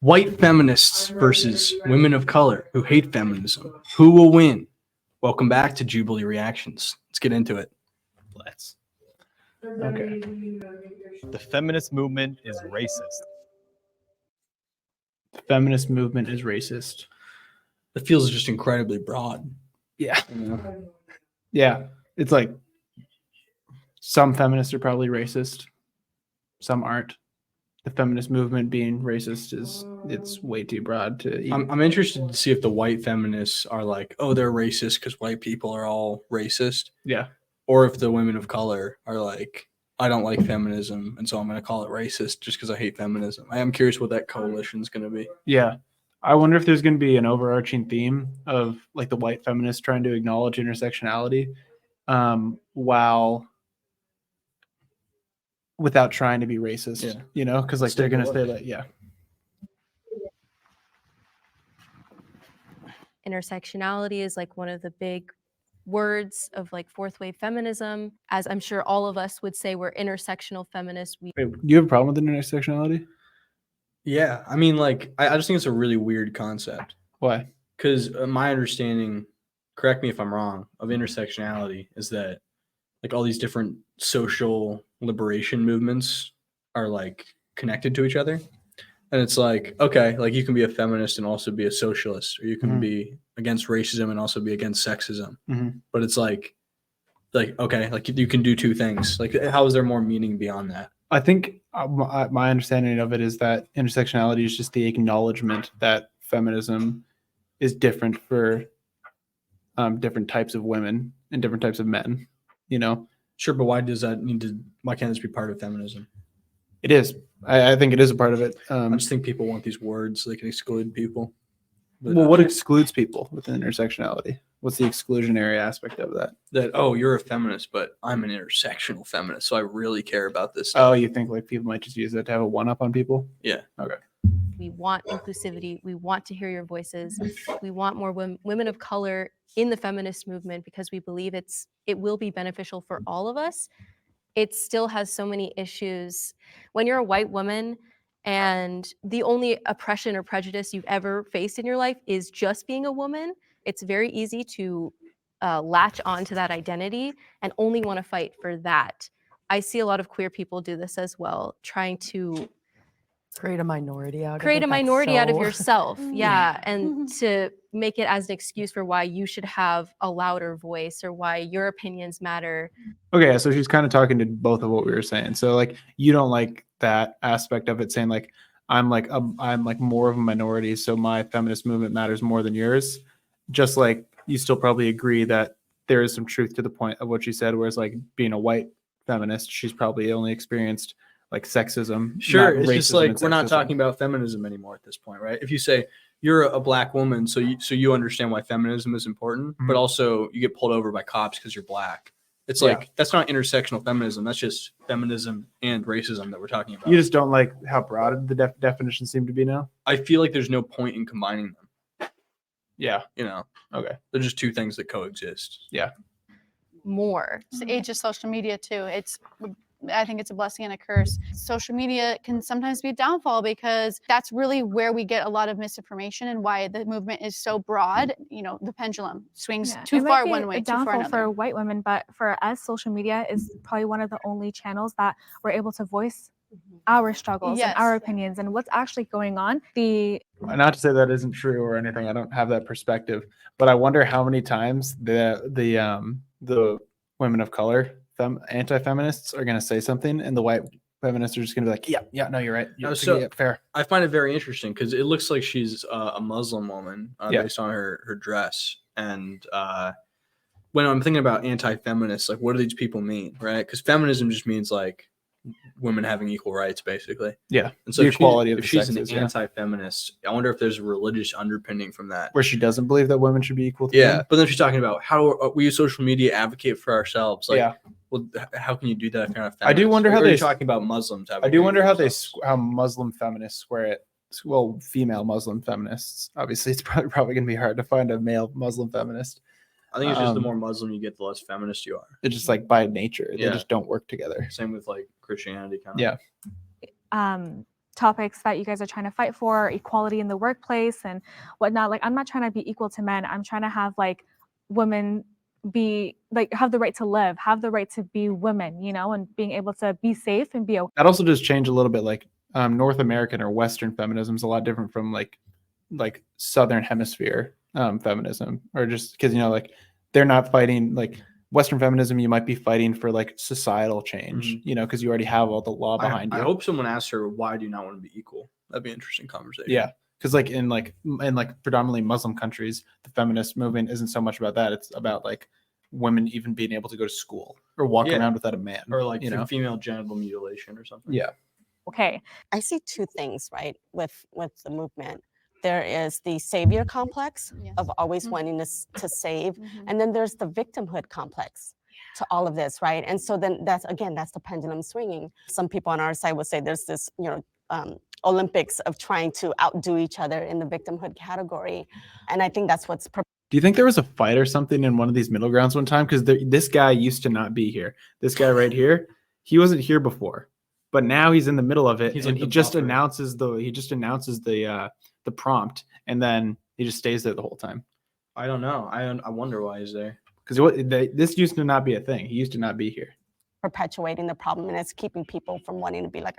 White feminists versus women of color who hate feminism. Who will win? Welcome back to Jubilee Reactions. Let's get into it. Let's. Okay. The feminist movement is racist. The feminist movement is racist. It feels just incredibly broad. Yeah. You know? Yeah. It's like some feminists are probably racist. Some aren't. The feminist movement being racist it's way too broad to even. I'm interested to see if the white feminists are like, oh, they're racist because white people are all racist. Yeah. Or if the women of color are like, I don't like feminism, and so I'm going to call it racist just because I hate feminism. I am curious what that coalition is going to be. Yeah. I wonder if there's going to be an overarching theme of like the white feminists trying to acknowledge intersectionality without trying to be racist, Yeah. you know, because like they're going to say that, yeah. Intersectionality is like one of the big words of like fourth wave feminism. As I'm sure all of us would say, we're intersectional feminists. Wait, do you have a problem with intersectionality? Yeah. I mean, like, I just think it's a really weird concept. Why? Because my understanding, correct me if I'm wrong, of intersectionality is that like all these different social liberation movements are like connected to each other. And it's like, okay, like you can be a feminist and also be a socialist, or you can be against racism and also be against sexism. But it's like, okay, like you can do two things. Like, how is there more meaning beyond that? I think my understanding of it is that intersectionality is just the acknowledgement that feminism is different for different types of women and different types of men, you know? Sure, but why can't this be part of feminism? It is. I think it is a part of it. I just think people want these words so they can exclude people. But, well, what excludes people within intersectionality? What's the exclusionary aspect of that? That, oh, you're a feminist, but I'm an intersectional feminist, so I really care about this stuff. Oh, you think like people might just use that to have a one-up on people? Yeah. Okay. We want inclusivity. We want to hear your voices. We want more women of color in the feminist movement because we believe it will be beneficial for all of us. It still has so many issues. When you're a white woman and the only oppression or prejudice you've ever faced in your life is just being a woman, it's very easy to latch onto that identity and only want to fight for that. I see a lot of queer people do this as well, trying to create a minority out of yourself. Yeah. And to make it as an excuse for why you should have a louder voice or why your opinions matter. Okay, so she's kind of talking to both of what we were saying. So like you don't like that aspect of it, saying like I'm like more of a minority, so my feminist movement matters more than yours. Just like you still probably agree that there is some truth to the point of what she said, whereas like being a white feminist, she's probably only experienced like sexism. Sure, it's just like we're not talking about feminism anymore at this point, right? If you say you're a black woman, so you understand why feminism is important, but also you get pulled over by cops because you're black. It's like that's not intersectional feminism. That's just feminism and racism that we're talking about. You just don't like how broad the definitions seem to be now? I feel like there's no point in combining them. Yeah. You know? Okay. They're just two things that coexist. Yeah. More. It's the age of social media too. I think it's a blessing and a curse. Social media can sometimes be a downfall because that's really where we get a lot of misinformation and why the movement is so broad. You know, the pendulum swings too far one way, too far another. For white women, but for us, social media is probably one of the only channels that we're able to voice our struggles and our opinions and what's actually going on. Not to say that isn't true or anything. I don't have that perspective, but I wonder how many times the women of color, anti-feminists, are going to say something, and the white feminists are just going to be like, yeah, no, you're right. Fair. I find it very interesting because it looks like she's a Muslim woman based on her dress. And when I'm thinking about anti-feminists, like, what do these people mean, right? Because feminism just means like women having equal rights, basically. Yeah. And so the equality if she's an anti-feminist, I wonder if there's a religious underpinning from that, where she doesn't believe that women should be equal to men. But then she's talking about how we use social media advocate for ourselves. Like, well, how can you do that if you're not a feminist? I do wonder how they're talking about Muslims. I do wonder how Muslim feminists square it. Well, female Muslim feminists. Obviously, it's probably going to be hard to find a male Muslim feminist. I think it's just the more Muslim you get, the less feminist you are. It's just like by nature, they just don't work together. Same with like Christianity, kind of. topics that you guys are trying to fight for, equality in the workplace and whatnot. Like, I'm not trying to be equal to men. I'm trying to have like women be like have the right to live, have the right to be women, you know, and being able to be safe and be okay. That also does change a little bit. Like North American or Western feminism is a lot different from like Southern Hemisphere feminism, or just because, you know, like they're not fighting like Western feminism. You might be fighting for like societal change, you know, because you already have all the law behind I you. hope someone asks her, why do you not want to be equal? That'd be an interesting conversation. Yeah. Because like in predominantly Muslim countries, the feminist movement isn't so much about that. It's about like women even being able to go to school or walk around without a man, or like, you know, female genital mutilation or something. Yeah. Okay. I see two things, right, with the movement. There is the savior complex of always wanting to save, and then there's the victimhood complex to all of this, right? And so then that's the pendulum swinging. Some people on our side would say there's this, you know, Olympics of trying to outdo each other in the victimhood category, and I think that's what's. Do you think there was a fight or something in one of these middle grounds one time? Because this guy used to not be here. This guy right here, he wasn't here before, but now he's in the middle of it, and he just announces the prompt, and then he just stays there the whole time. I don't know. I wonder why he's there. Because this used to not be a thing. He used to not be here. Perpetuating the problem, and it's keeping people from wanting to be like,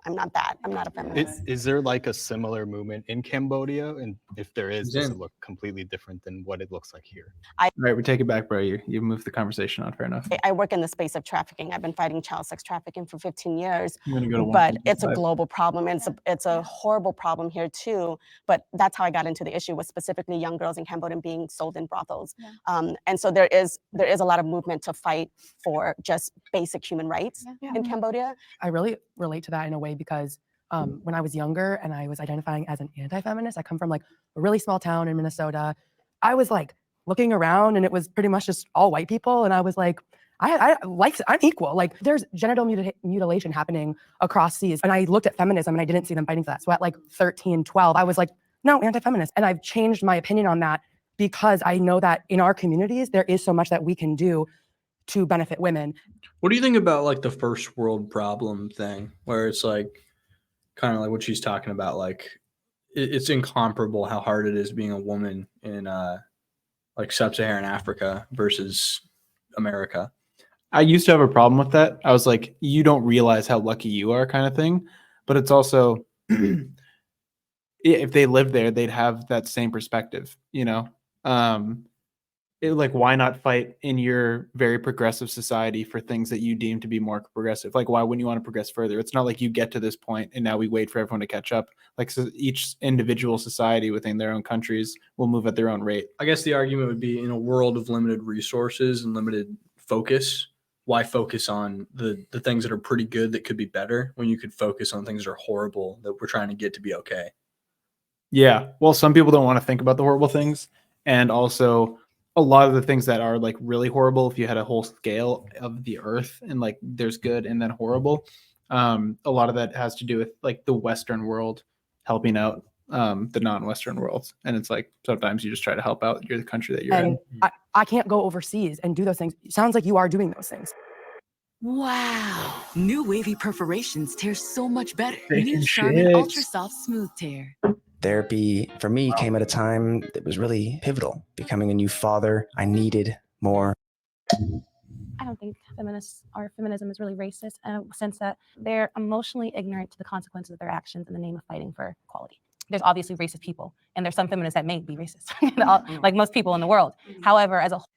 I'm not that. I'm not a feminist. Is there like a similar movement in Cambodia? And if there is, does it look completely different than what it looks like here? All right, we take it back, bro. You moved the conversation on. Fair enough. I work in the space of trafficking. I've been fighting child sex trafficking for 15 years. I'm gonna go to but it's a global problem, and it's a horrible problem here too. But that's how I got into the issue, was specifically young girls in Cambodia being sold in brothels. And so there is a lot of movement to fight for just basic human rights in Cambodia. I really relate to that in a way because when I was younger and I was identifying as an anti-feminist, I come from like a really small town in Minnesota. I was like looking around and it was pretty much just all white people. And I was like, I'm equal. Like there's genital mutilation happening across seas. And I looked at feminism and I didn't see them fighting for that. So at like 13, 12, I was like, no, anti-feminist. And I've changed my opinion on that because I know that in our communities, there is so much that we can do to benefit women. What do you think about like the first world problem thing, where it's like kind of like what she's talking about? Like it's incomparable how hard it is being a woman in like sub-Saharan Africa versus America. I used to have a problem with that. I was like, you don't realize how lucky you are, kind of thing. But it's also, if they lived there, they'd have that same perspective, you know? Like, why not fight in your very progressive society for things that you deem to be more progressive? Like, why wouldn't you want to progress further? It's not like you get to this point and now we wait for everyone to catch up. Like, so each individual society within their own countries will move at their own rate. I guess the argument would be, in a world of limited resources and limited focus, why focus on the things that are pretty good that could be better when you could focus on things that are horrible that we're trying to get to be okay? Yeah. Well, some people don't want to think about the horrible things. And also, a lot of the things that are like really horrible, if you had a whole scale of the earth and like there's good and then horrible, a lot of that has to do with like the Western world helping out the non-Western world. And it's like, sometimes you just try to help out the country that you're in. I can't go overseas and do those things. It sounds like you are doing those things. Wow. New wavy perforations tear so much better. New Shit. Charmin Ultra Soft Smooth Tear. Therapy for me came at a time that was really pivotal. Becoming a new father, I needed more. I don't think feminism is really racist in a sense that they're emotionally ignorant to the consequences of their actions in the name of fighting for equality. There's obviously racist people, and there's some feminists that may be racist, like most people in the world. However, as a whole,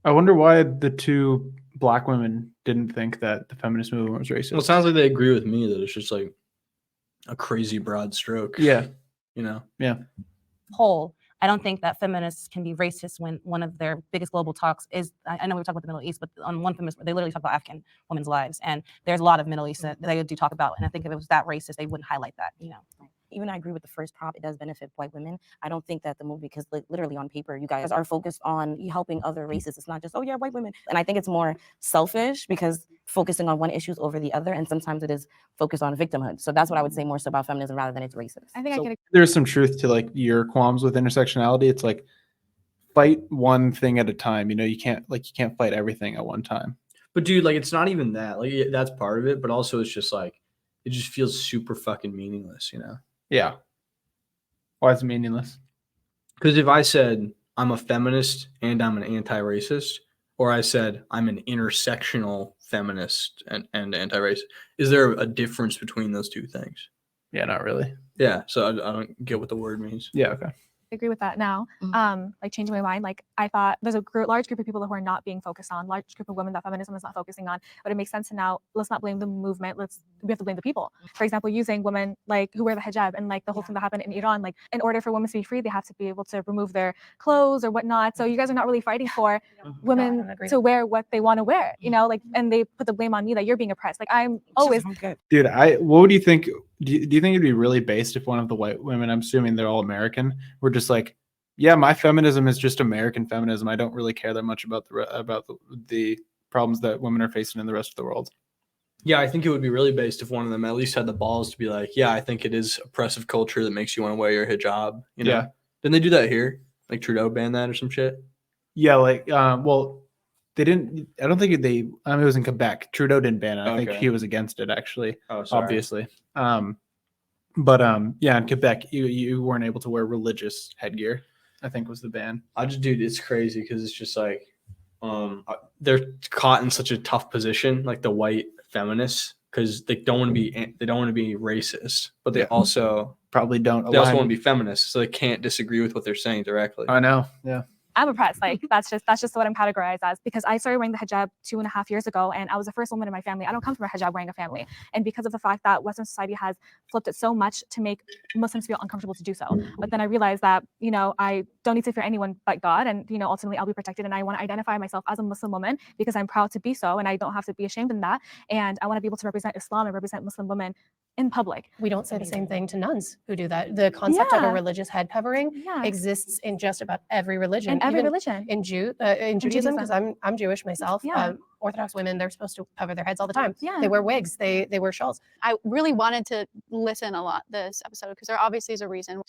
I wonder why the two Black women didn't think that the feminist movement was racist. Well, it sounds like they agree with me that it's just like a crazy broad stroke. Yeah. You know? Yeah. whole, I don't think that feminists can be racist when one of their biggest global talks is, I know we talk about the Middle East, but on one feminist, they literally talk about African women's lives. And there's a lot of Middle East that they do talk about. And I think if it was that racist, they wouldn't highlight that, you know. Even I agree with the first prompt, it does benefit white women. I don't think that the movie, because literally on paper, you guys are focused on helping other races. It's not just, oh yeah, white women. And I think it's more selfish because focusing on one issue over the other, and sometimes it is focused on victimhood. So that's what I would say more so about feminism rather than it's racist. I think so there's some truth to like your qualms with intersectionality. It's like fight one thing at a time. You know, you can't fight everything at one time. But dude, like, it's not even that. Like, that's part of it, but also it's just like, it just feels super fucking meaningless, you know? Yeah. Why is it meaningless? Because if I said I'm a feminist and I'm an anti-racist, or I said I'm an intersectional feminist and anti-racist, is there a difference between those two things? Yeah, not really. Yeah, so I don't get what the word means. Yeah, okay. I agree with that now. Like changing my mind. Like I thought there's a large group of people who are not being focused on, large group of women that feminism is not focusing on. But it makes sense to now, let's not blame the movement. We have to blame the people. For example, using women like who wear the hijab and like the whole thing that happened in Iran. Like in order for women to be free, they have to be able to remove their clothes or whatnot. So you guys are not really fighting for women to wear what they want to wear, you know, like, and they put the blame on me that you're being oppressed. Like I'm always. Dude, what would you think? Do you think it'd be really based if one of the white women, I'm assuming they're all American, were just like, yeah, my feminism is just American feminism. I don't really care that much about the problems that women are facing in the rest of the world. Yeah, I think it would be really based if one of them at least had the balls to be like, yeah, I think it is oppressive culture that makes you want to wear your hijab. You know? Yeah. Didn't they do that here? Like Trudeau banned that or some shit? Yeah, like, well, they didn't. I don't think it was in Quebec. Trudeau didn't ban it. I think he was against it, actually. Oh, sorry. Obviously. But yeah, in Quebec, you weren't able to wear religious headgear, I think was the ban. Dude, it's crazy because it's just like they're caught in such a tough position, like the white feminists, because they don't want to be racist, but they also probably don't. They also want to be feminists, so they can't disagree with what they're saying directly. I know. Yeah. I'm oppressed. Like that's just what I'm categorized as, because I started wearing the hijab 2.5 years ago, and I was the first woman in my family. I don't come from a hijab wearing a family, and because of the fact that Western society has flipped it so much to make Muslims feel uncomfortable to do so. But then I realized that I don't need to fear anyone but God, and ultimately I'll be protected, and I want to identify myself as a Muslim woman because I'm proud to be so, and I don't have to be ashamed in that, and I want to be able to represent Islam and represent Muslim women in public. We don't say the same thing to nuns who do that. The concept of a religious head covering exists in just about every religion. In every religion. In Judaism, because I'm Jewish myself. Orthodox women, they're supposed to cover their heads all the time. Yeah. They wear wigs. They wear shawls. I really wanted to listen a lot this episode because there obviously is a reason.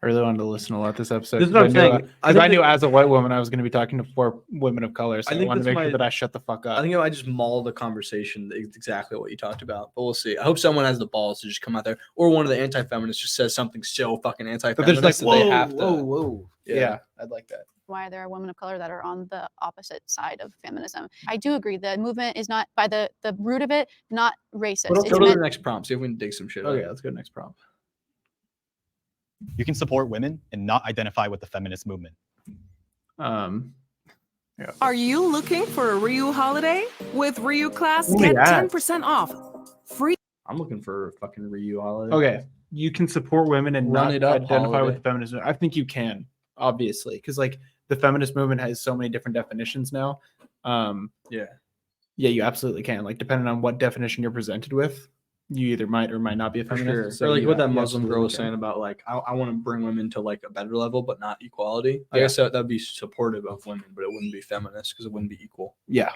I really wanted to listen a lot this episode. This is what I'm saying. I knew as a white woman, I was going to be talking to 4 women of color. So I think wanted to make sure that I shut the fuck up. I think I might just maul the conversation exactly what you talked about, but we'll see. I hope someone has the balls to just come out there, or one of the anti-feminists just says something so fucking anti-feminist that they have to. Whoa. Yeah, I'd like that. Why there are women of color that are on the opposite side of feminism. I do agree the movement is not, by the root of it, not racist. Let's go to the next prompt. See if we can dig some shit. Okay, let's go to the next prompt. You can support women and not identify with the feminist movement. Are you looking for a Ryu holiday? With Ryu Class, Oh, get yeah. 10% off. Free. I'm looking for a fucking Ryu holiday. Okay, you can support women and Run not it up identify holiday. with the feminist movement. I think you can, obviously, because like the feminist movement has so many different definitions now. Yeah, you absolutely can. Like depending on what definition you're presented with, you either might or might not be a For feminist. sure. So Or like you what that you Muslim girl was absolutely saying about like I want to bring women to like a better level, but not equality. I Yeah. guess that'd be supportive of women, but it wouldn't be feminist because it wouldn't be equal. Yeah.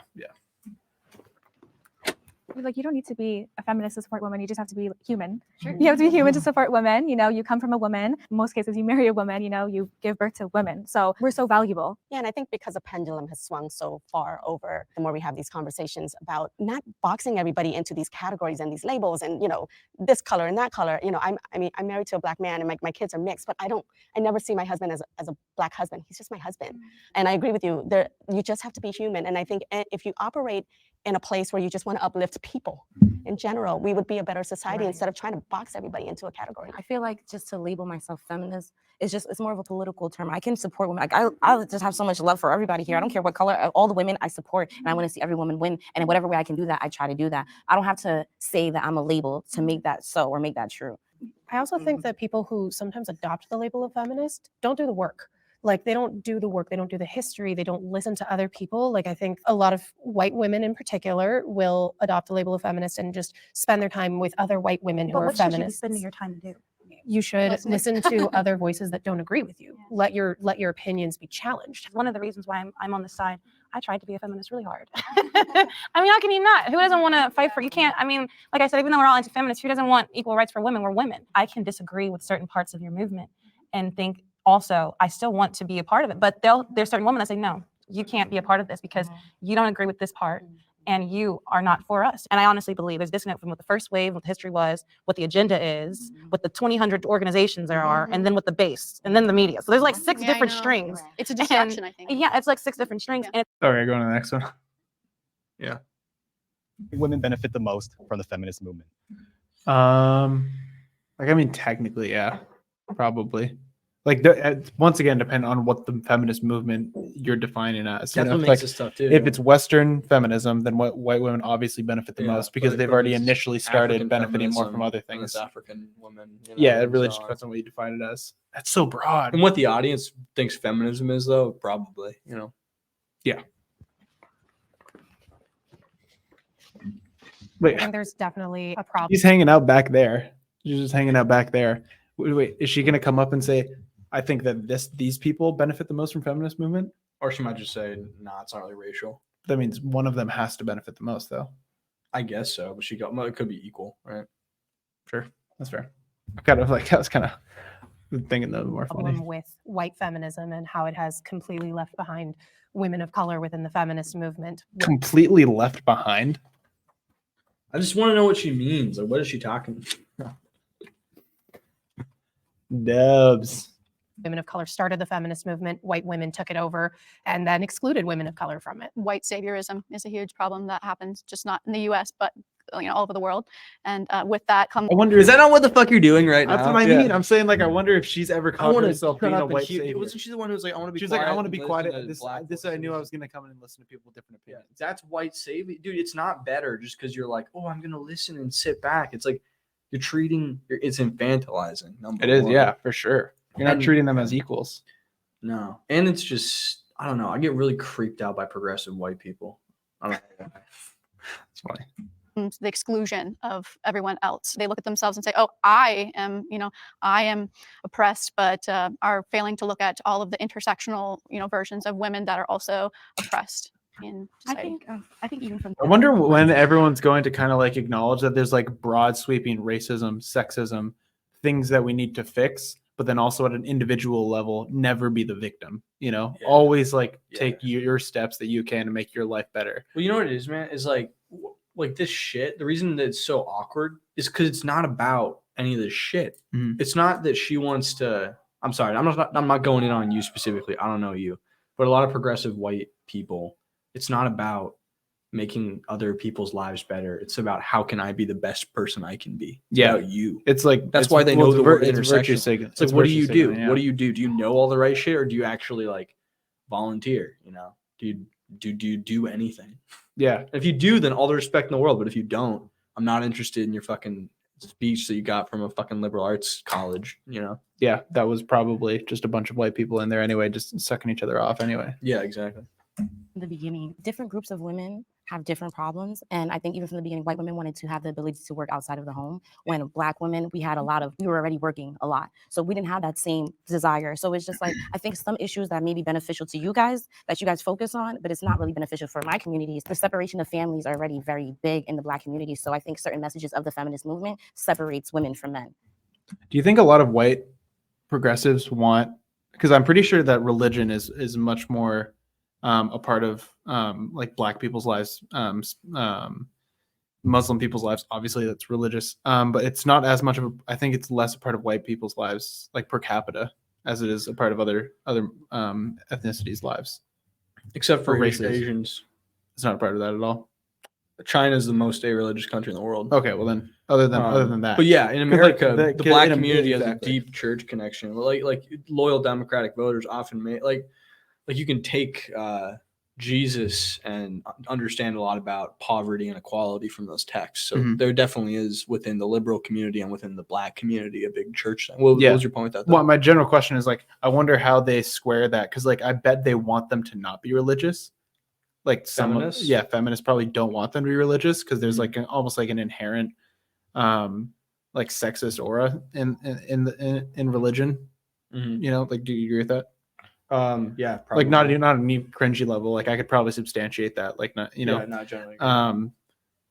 Like you don't need to be a feminist to support women. You just have to be human. Sure. You have to be human to support women. You come from a woman. In most cases, you marry a woman. You give birth to women. So we're so valuable. Yeah, and I think because the pendulum has swung so far over, the more we have these conversations about not boxing everybody into these categories and these labels and this color and that color. I'm married to a Black man and my kids are mixed, but I never see my husband as a Black husband. He's just my husband. And I agree with you. You just have to be human. And I think if you operate in a place where you just want to uplift people in general, we would be a better society instead of trying to box everybody into a category. I feel like just to label myself feminist, it's more of a political term. I can support women. Like I just have so much love for everybody here. I don't care what color, all the women I support, and I want to see every woman win. And in whatever way I can do that, I try to do that. I don't have to say that I'm a label to make that so or make that true. I also think that people who sometimes adopt the label of feminist don't do the work. Like they don't do the work, they don't do the history, they don't listen to other people. Like I think a lot of white women in particular will adopt the label of feminist and just spend their time with other white women who are what should you be feminists. spending your time to do? You should listen to other voices that don't agree with you. Let your opinions be challenged. One of the reasons why I'm on this side, I tried to be a feminist really hard. How can you not? Who doesn't want to fight for, you can't, like I said, even though we're all anti-feminists, who doesn't want equal rights for women? We're women. I can disagree with certain parts of your movement and think also, I still want to be a part of it, but there's certain women that say, no, you can't be a part of this because you don't agree with this part. and you are not for us. And I honestly believe there's disconnect from what the first wave, what the history was, what the agenda is, what the 200 organizations there are, and then what the base, and then the media. So there's like 6 Yeah, I different know. strings. It's a distraction, I think. Yeah, it's like 6 different strings. Yeah. And Okay, going to the next one. Yeah. Women benefit the most from the feminist movement. Like I mean, technically, yeah, probably. Like once again, depend on what the feminist movement you're defining as. That's You know, what if, makes like, it tough too. if it's Western feminism, then white women obviously benefit the Yeah, most because but they've if already it's initially started African benefiting more from feminism, other then it's things. African women. You know, Yeah, it and really so just on. depends on what you define it as. That's so broad. And what the audience thinks feminism is, though, probably, you know. Yeah. I Wait, think there's definitely a problem. he's hanging out back there. She's just hanging out back there. Wait, is she gonna come up and say, "I think that these people benefit the most from feminist movement"? Or she might just say, "Nah, it's not really racial." That means one of them has to benefit the most, though. I guess so, but it could be equal, right? Sure, that's fair. I was kind of thinking that was more funny. Problem with white feminism and how it has completely left behind women of color within the feminist movement. Completely left behind. I just want to know what she means. Like, what is she talking about? Dubs. Women of color started the feminist movement. White women took it over and then excluded women of color from it. White saviorism is a huge problem that happens, just not in the U.S., but all over the world. And with that comes. I wonder, Is that not what the fuck you're doing right now? that's what I mean. I'm saying, like, I wonder if she's ever I caught want herself being a white hear. savior. Wasn't she the one who was like, "I want to be"? She's like, I want to be and quiet. listen to This black I knew I voices." was gonna come in and listen to people with different Yeah, opinions. that's white savior, dude. It's not better just because you're like, "Oh, I'm gonna listen and sit back." It's like it's infantilizing. It is, one. yeah, for sure. You're not And- treating them as equals. No, and it's just I don't know. I get really creeped out by progressive white people. I don't know. It's funny. the exclusion of everyone else. They look at themselves and say, "Oh, I am oppressed," but are failing to look at all of the intersectional, versions of women that are also oppressed in society. I think even from I wonder when everyone's going to kind of like acknowledge that there's like broad sweeping racism, sexism, things that we need to fix, but then also at an individual level, never be the victim, Yeah. always like Yeah. take your steps that you can to make your life better. Well, you know what it is, man? Is like this shit. The reason that it's so awkward is because it's not about any of this shit. Mhm. It's not that she wants to. I'm sorry. I'm not going in on you specifically. I don't know you, but a lot of progressive white people. It's not about making other people's lives better. It's about how can I be the best person I can be. It's Yeah. about you. It's like That's why they know the word it's intersection. virtue signaling. It's like, what do you do? Signaling, yeah. What do you do? Do you know all the right shit, or do you actually like volunteer? Do you do anything? Yeah. If you do, then all the respect in the world. But if you don't, I'm not interested in your fucking speech that you got from a fucking liberal arts college. Yeah, that was probably just a bunch of white people in there anyway, just sucking each other off anyway. Yeah, exactly. In the beginning, different groups of women have different problems. And I think even from the beginning, white women wanted to have the ability to work outside of the home. When Black women, we were already working a lot. So we didn't have that same desire. So it's just like, I think some issues that may be beneficial to you guys, that you guys focus on, but it's not really beneficial for my communities. The separation of families are already very big in the Black community. So I think certain messages of the feminist movement separates women from men. Do you think a lot of white progressives want, because I'm pretty sure that religion is much more a part of like Black people's lives, Muslim people's lives, obviously that's religious, but it's not as much of I think it's less a part of white people's lives, like per capita, as it is a part of other ethnicities' lives. Except for races. Asians. It's not a part of that at all. China is the most a-religious country in the world. Okay, well then, other than that, But yeah, in America, like, the Black in a- community has exactly. a deep church connection. Like loyal Democratic voters often make like you can take Jesus and understand a lot about poverty and equality from those texts. So Mhm. there definitely is within the liberal community and within the Black community a big church thing. What Yeah. was your point with that? Well, my general question is like, I wonder how they square that, because like I bet they want them to not be religious. Like Feminists? feminists probably don't want them to be religious because there's Mhm. like almost like an inherent like sexist aura in religion. Mhm. Like, do you agree with that? Yeah, probably. Like not a new cringy level. Like I could probably substantiate that. Like not Yeah, not generally.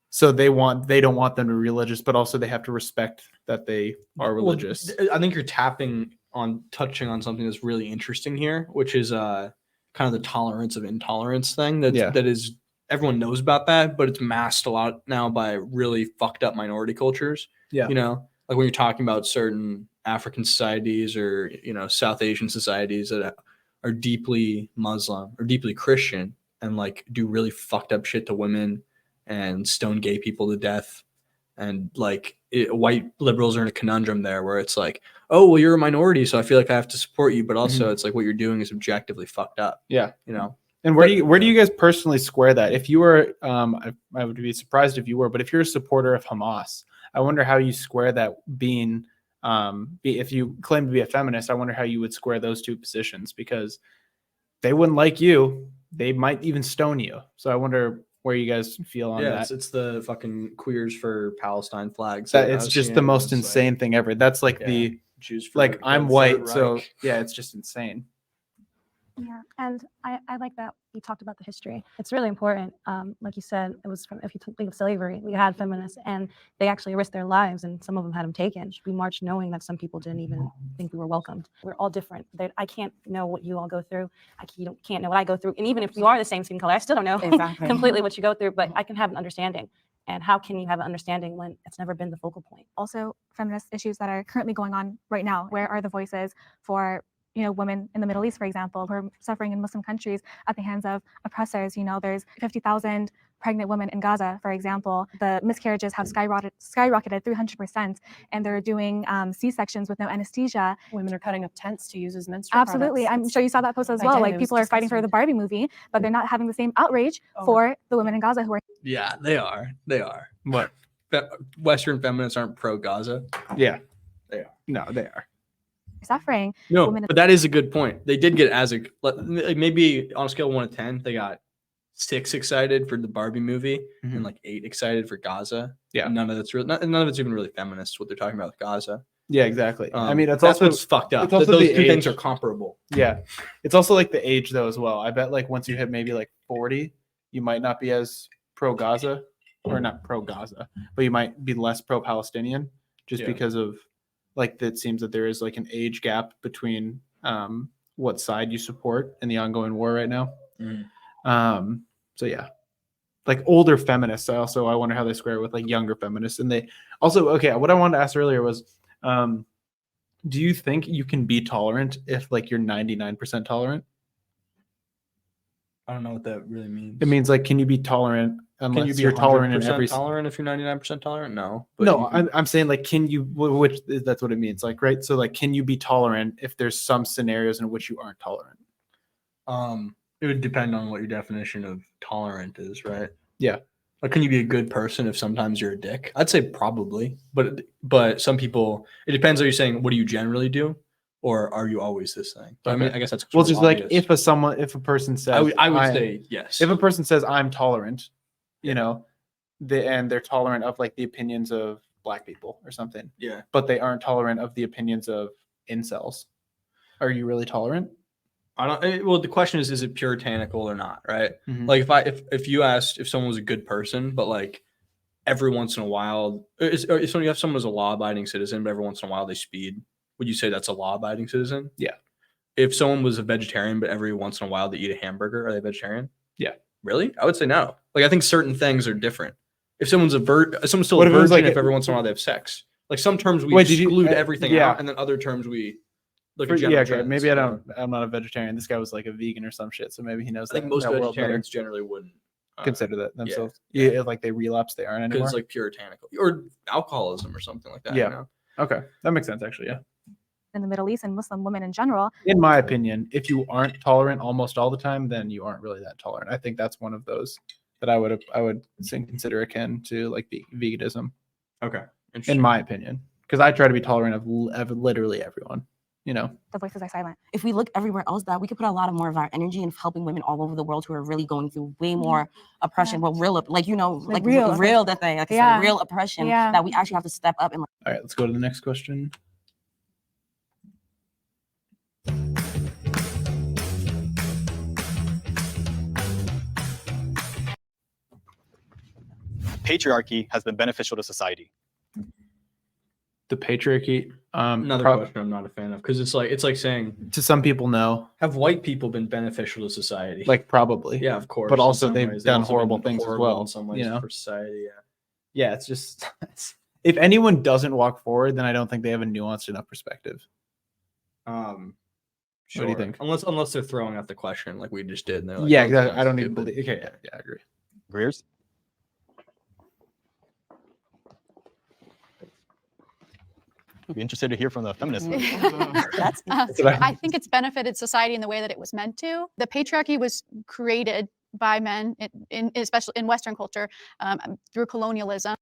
So they don't want them to be religious, but also they have to respect that they are religious. Well, I think you're touching on something that's really interesting here, which is kind of the tolerance of intolerance thing that Yeah. that is everyone knows about that, but it's masked a lot now by really fucked up minority cultures. Yeah. You know, like when you're talking about certain African societies or, you know, South Asian societies that are deeply Muslim or deeply Christian and like do really fucked up shit to women and stone gay people to death. And like white liberals are in a conundrum there where it's like, oh, well, you're a minority, so I feel like I have to support you. But also it's like what you're doing is objectively fucked up. Yeah. You know? And where do you guys personally square that? If you were, I would be surprised if you were, but if you're a supporter of Hamas, I wonder how you square that being, if you claim to be a feminist, I wonder how you would square those two positions, because they wouldn't like you. They might even stone you. So I wonder where you guys feel on that. It's the fucking queers for Palestine flags. That it's just the most insane thing ever. That's like the Jews for like I'm the white, Third so Reich. yeah, it's just insane. Yeah, and I like that you talked about the history. It's really important. Like you said, it was from, if you think of slavery, we had feminists and they actually risked their lives and some of them had them taken. We marched knowing that some people didn't even think we were welcomed. We're all different. I can't know what you all go through. You can't know what I go through. And even if you are the same skin color, I still don't know Exactly. completely what you go through, but I can have an understanding. And how can you have an understanding when it's never been the focal point? Also, feminist issues that are currently going on right now. Where are the voices for, you know, women in the Middle East, for example, who are suffering in Muslim countries at the hands of oppressors? You know, there's 50,000 pregnant women in Gaza, for example. The miscarriages have skyrocketed 300%, and they're doing C-sections with no anesthesia. Women are cutting up tents to use as menstrual Absolutely. products. I'm sure you saw that post as I well. did. Like It was people are fighting for disgusting. the Barbie movie, but they're not having the same outrage for the women in Gaza who are. Yeah, they are. They are. What? Western feminists aren't pro Gaza. Yeah, they are. No, they are. Suffering. No, women. but that is a good point. They did get like maybe on a scale of 1 to 10, they got 6 excited for the Barbie movie and like 8 excited for Gaza. Yeah, none of it's even really feminist what they're talking about with Gaza. Yeah, exactly. I mean, that's also what's fucked up. It's also Those the two things age. are comparable. Yeah, it's also like the age though as well. I bet like once you hit maybe like 40, you might not be as pro Gaza, or not pro Gaza, but you might be less pro Palestinian, just because of like it seems that there is like an age gap between what side you support in the ongoing war right now. So yeah, like older feminists. I wonder how they square with like younger feminists. And they also, okay, what I wanted to ask earlier was, do you think you can be tolerant if like you're 99% tolerant? I don't know what that really means. It means like, can you be tolerant unless you're tolerant in every tolerant if you're 99% tolerant? No. No, I'm saying like, can you, which that's what it means. Like, right. So like, can you be tolerant if there's some scenarios in which you aren't tolerant? It would depend on what your definition of tolerant is, right? Yeah. Like, can you be a good person if sometimes you're a dick? I'd say probably, but some people, it depends. Are you saying, what do you generally do? Or are you always this thing? But I mean, I guess that's well, just obvious. like if a person says, I would say yes. If a person says I'm tolerant, you know, and they're tolerant of like the opinions of Black people or something. Yeah. But they aren't tolerant of the opinions of incels. Are you really tolerant? Well, the question is it puritanical or not, right? Mhm. Like if you asked if someone was a good person, but like every once in a while, if you have someone who's a law-abiding citizen, but every once in a while they speed, would you say that's a law-abiding citizen? Yeah. If someone was a vegetarian, but every once in a while they eat a hamburger, are they vegetarian? Yeah. Really? I would say no. Like I think certain things are different. If someone's someone's still What a if it was virgin, like if every once in a while they have sex. Like some terms we Wait, did you- exclude everything yeah. out, and then other terms we look at Yeah, general okay. trends, Maybe you know? I'm not a vegetarian. This guy was like a vegan or some shit, so maybe he knows I think most that world better. vegetarians generally wouldn't Consider that themselves. Yeah, like they relapse, they aren't anymore. because like puritanical or alcoholism or something like that. Yeah. You know? Okay, that makes sense actually. Yeah. In the Middle East and Muslim women in general. In my opinion, if you aren't tolerant almost all the time, then you aren't really that tolerant. I think that's one of those that I would consider akin to like veganism. Okay. In my opinion, because I try to be tolerant of literally everyone. You know, The voices are silent. If we look everywhere else, that we could put a lot more of our energy in helping women all over the world who are really going through way more oppression. Well, real, like, you know, like real that they, like, Yeah. real oppression Yeah. that we actually have to step up and. All right, let's go to the next question. Patriarchy has been beneficial to society. The patriarchy. Another question I'm not a fan of, because it's like saying, to some people, no. have white people been beneficial to society? Like probably. Yeah, of course. But in also some they've ways. done also horrible been things as horrible well. in some ways You know? for society. Yeah. Yeah, it's just if anyone doesn't walk forward, then I don't think they have a nuanced enough perspective. Sure. What do you think? Unless they're throwing out the question like we just did. And they're like, Yeah, "Oh, exactly. that's I don't even stupid." believe. Okay, yeah, I agree. Greers? I'd be interested to hear from the feminists. I think it's benefited society in the way that it was meant to. The patriarchy was created by men, especially in Western culture, through colonialism.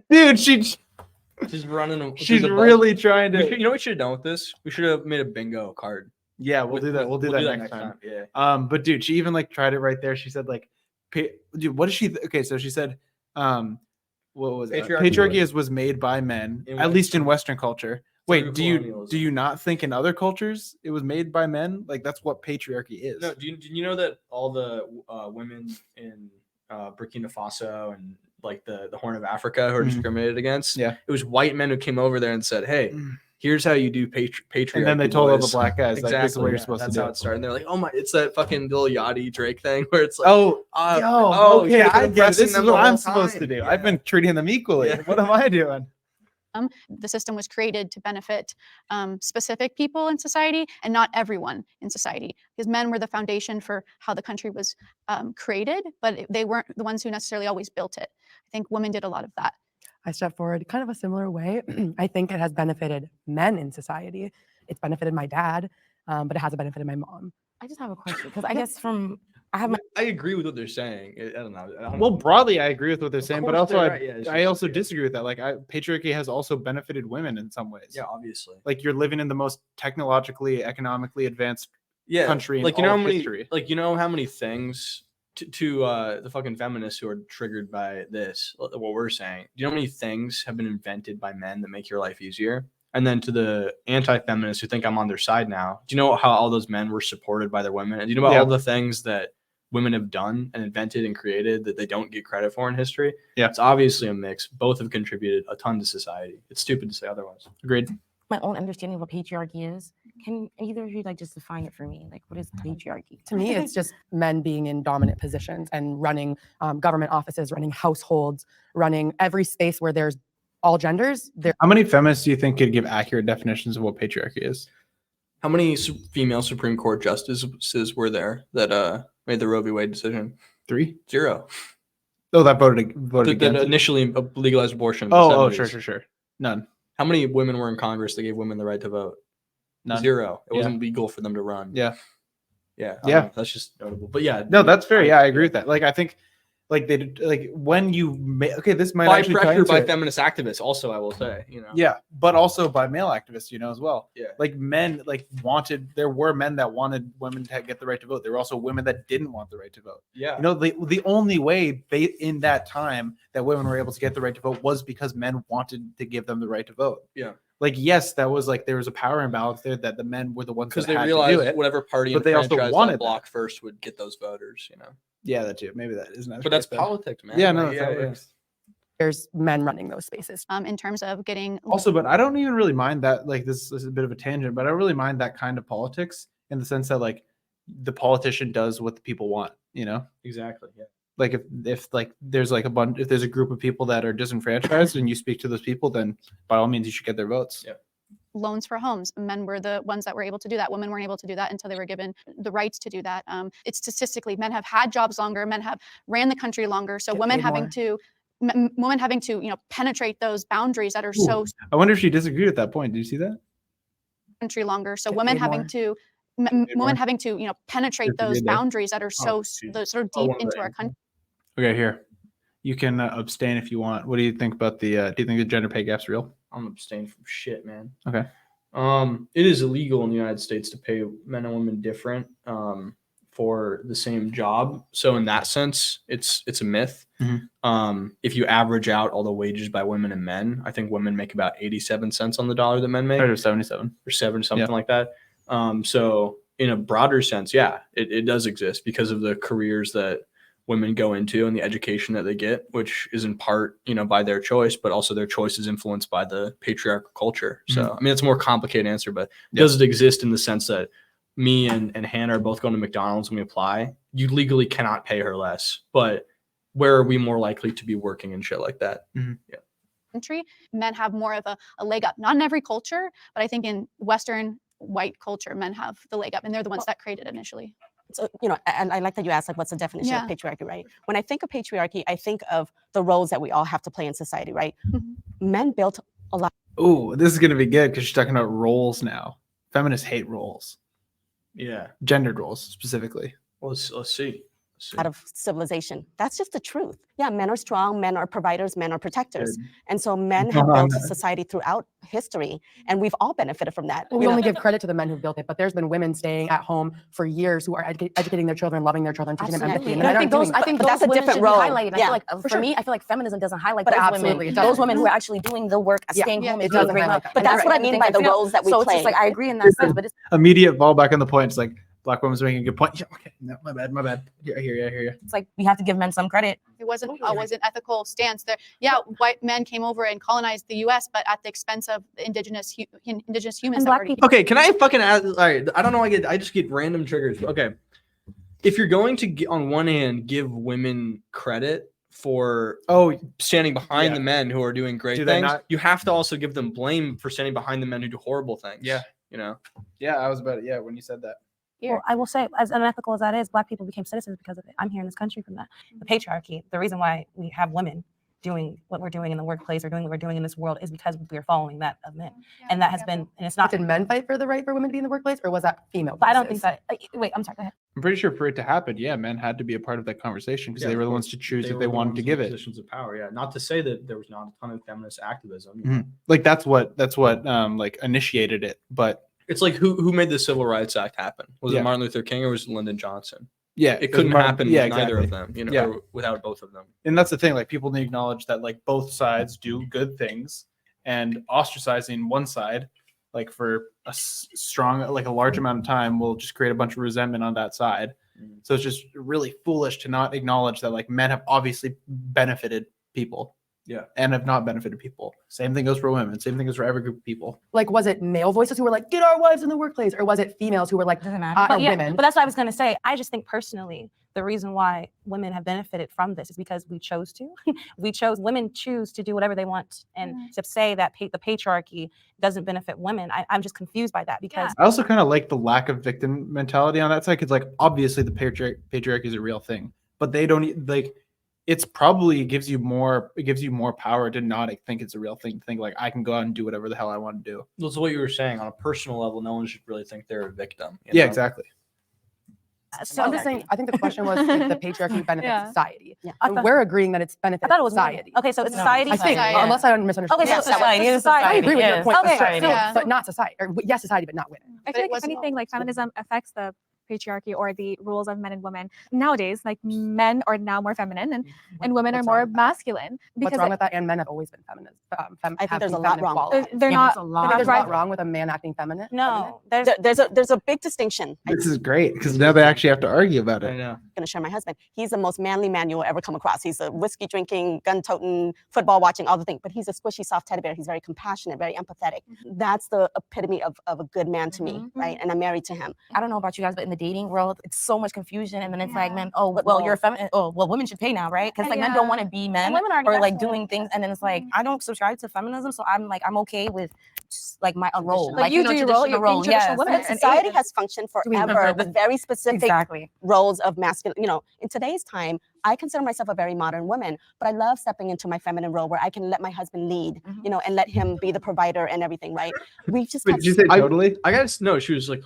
Dude, she's running. She's really trying to. You know what we should have done with this? We should have made a bingo card. Yeah, we'll do that. We'll do that next time. Yeah. But dude, she even like tried it right there. She said like, dude, what did she? Okay, so she said, what was it? Patriarchy was made by men, at least in Western culture. Wait, do you not think in other cultures it was made by men? Like that's what patriarchy is. No, do you know that all the women in Burkina Faso and like the Horn of Africa who are discriminated against? Yeah, it was white men who came over there and said, "Hey, here's how you do patriarchy." And then they told all the black guys, exactly, like, this is what you're supposed that's to do. how it started. And they're like, "Oh my, it's that fucking little Yachty Drake thing where it's like, okay, I get it. This is what I'm supposed to do. Yeah. I've been treating them equally. Yeah. What am I doing?" The system was created to benefit specific people in society and not everyone in society, because men were the foundation for how the country was created, but they weren't the ones who necessarily always built it. I think women did a lot of that. I step forward kind of a similar way. I think it has benefited men in society. It's benefited my dad, but it hasn't benefited my mom. I just have a question because I guess I agree with what they're saying. I don't know. Well, broadly, I agree with what they're saying, but course also they're right. Yeah, it's I just- also disagree with that. Like, patriarchy has also benefited women in some ways. Yeah, obviously. Like, you're living in the most technologically, economically advanced country in like you know all how of many history. like you know how many things to the fucking feminists who are triggered by this, what we're saying. Do you know how many things have been invented by men that make your life easier? And then to the anti-feminists who think I'm on their side now, do you know how all those men were supported by their women? And do you know about all the things that women have done and invented and created that they don't get credit for in history? Yeah, it's obviously a mix. Both have contributed a ton to society. It's stupid to say otherwise. Agreed. My own understanding of what patriarchy is. Can either of you like just define it for me? Like, what is patriarchy? To me, it's just men being in dominant positions and running government offices, running households, running every space where there's all genders. How many feminists do you think could give accurate definitions of what patriarchy is? How many female Supreme Court justices were there that made the Roe v. Wade decision? 3? 0. Oh, that voted against that initially legalized abortion. in the Oh, 70s. sure. None. How many women were in Congress that gave women the right to vote? None. 0. It wasn't legal for them to run. Yeah. Yeah. That's just notable. But yeah. No, that's fair. Yeah, I agree with that. Like, I think, like they like when you this might by actually pressure by it. feminist activists. Also, I will say, Yeah, but also by male activists, as well. Yeah. Like men, there were men that wanted women to get the right to vote. There were also women that didn't want the right to vote. Yeah. The only way in that time that women were able to get the right to vote was because men wanted to give them the right to vote. Yeah. Like, yes, that was there was a power imbalance there that the men were the ones because that they had realized to do it, whatever party but they also wanted that block first would get those voters. Yeah, that too. Maybe that isn't. But that's politics, man. Yeah, no, that's how it works. There's men running those spaces. In terms of getting also, but I don't even really mind that. Like, this is a bit of a tangent, but I don't really mind that kind of politics in the sense that the politician does what the people want. Exactly. Yeah. Like if there's if there's a group of people that are disenfranchised and you speak to those people, then by all means you should get their votes. Yeah. Loans for homes. Men were the ones that were able to do that. Women weren't able to do that until they were given the rights to do that. It's statistically, men have had jobs longer. Men have ran the country longer. So women having to penetrate those boundaries that are so. I wonder if she disagreed at that point. Did you see that? Country longer. So women having to penetrate those boundaries that are so deep into our country. Okay, here. You can abstain if you want. What do you think about do you think the gender pay gap's real? I'm abstaining from shit, man. Okay. It is illegal in the United States to pay men and women different for the same job. So in that sense, it's a myth. Mm-hmm. If you average out all the wages by women and men, I think women make about 87 cents on the dollar that men make. Or 77. Or 7, something like that. So in a broader sense, yeah, it does exist because of the careers that women go into and the education that they get, which is in part, by their choice, but also their choice is influenced by the patriarchal culture. So, I mean, it's a more complicated answer, but does it exist in the sense that me and Hannah are both going to McDonald's and we apply? You legally cannot pay her less, but where are we more likely to be working and shit like that? Yeah. Country, men have more of a leg up. Not in every culture, but I think in Western white culture, men have the leg up, and they're the ones that created it initially. So, and I like that you asked, like, what's the definition of patriarchy, right? When I think of patriarchy, I think of the roles that we all have to play in society, right? Men built a lot. Oh, this is going to be good because she's talking about roles now. Feminists hate roles. Yeah. Gendered roles specifically. Well, let's see. Out of civilization. That's just the truth. Yeah, men are strong, men are providers, men are protectors. And so men have built society throughout history, and we've all benefited from that. Well, we only give credit to the men who built it, but there's been women staying at home for years who are educating their children, loving their children, teaching them empathy. And I think those that's a different role. Highlighted. I feel like for me, I feel like feminism doesn't highlight those women. Those women who are actually doing the work, staying home. It doesn't highlight that. But that's what I mean by the roles that we play. So it's just like I agree in that sense, but it's immediate fall back on the point. It's like Black woman's making a good point. Yeah, okay, no, my bad. Yeah, I hear you. It's like we have to give men some credit. It wasn't always an ethical stance. There, white men came over and colonized the U.S., but at the expense of the indigenous humans. And Black people. Okay, can I fucking add? All right, I don't know. I just get random triggers. Okay, if you're going to on one hand give women credit for standing behind the men who are doing great things, you have to also give them blame for standing behind the men who do horrible things. Yeah. Yeah, I was about it. Yeah, when you said that. Well, I will say, as unethical as that is, Black people became citizens because of it. I'm here in this country from that. The patriarchy, the reason why we have women doing what we're doing in the workplace or doing what we're doing in this world is because we're following that of men. And that has been, and it's not. Did men fight for the right for women to be in the workplace, or was that female? But I don't think that, wait, I'm sorry, go ahead. I'm pretty sure for it to happen, men had to be a part of that conversation because they were the ones to choose if they wanted to give it. Positions of power, Not to say that there was not a ton of feminist activism. Like that's what like initiated it, but. It's like who made the Civil Rights Act happen? Was it Martin Luther King or was it Lyndon Johnson? Yeah, it couldn't happen with neither of them, or without both of them. And that's the thing, like people need to acknowledge that like both sides do good things, and ostracizing one side, like for a strong, like a large amount of time, will just create a bunch of resentment on that side. So it's just really foolish to not acknowledge that like men have obviously benefited people. Yeah, and have not benefited people. Same thing goes for women. Same thing goes for every group of people. Like, was it male voices who were like, get our wives in the workplace? Or was it females who were like, women? But that's what I was going to say. I just think personally, the reason why women have benefited from this is because we chose to. Women choose to do whatever they want. And to say that the patriarchy doesn't benefit women, I'm just confused by that because. I also kind of like the lack of victim mentality on that side because like, obviously the patriarchy is a real thing, but they don't like, it's probably it gives you more power to not think it's a real thing, to think like I can go out and do whatever the hell I want to do. That's what you were saying. On a personal level, no one should really think they're a victim. Yeah, exactly. So I'm just saying, I think the question was if the patriarchy benefits society. And we're agreeing that it's benefits society. Okay, so it's society. I think, unless I misunderstood. Okay, so society is society. I agree with your point. Okay, but not society. Or yes, society, but not women. I feel like if anything, like feminism affects the patriarchy or the roles of men and women. Nowadays, like men are now more feminine and women are more masculine. What's wrong with that? And men have always been feminine. I think there's a lot wrong. They're not. There's a lot wrong with a man acting feminine. No, there's a big distinction. This is great because now they actually have to argue about it. I know. I'm gonna share my husband. He's the most manly man you'll ever come across. He's a whiskey drinking, gun toting, football watching, all the things. But he's a squishy, soft teddy bear. He's very compassionate, very empathetic. That's the epitome of a good man to me, right? And I'm married to him. I don't know about you guys, but in the dating world, it's so much confusion, and then it's like, men, well, you're a feminist. Oh, well, women should pay now, right? Because like men don't want to be men or like doing things, and then it's like I don't subscribe to feminism, so I'm okay with just like my role, like you do your role. You're being traditional women. Society has functioned forever with very specific roles of masculine. In today's time, I consider myself a very modern woman, but I love stepping into my feminine role where I can let my husband lead, and let him be the provider and everything, right? We've just. Did you say totally? I gotta know. She was like.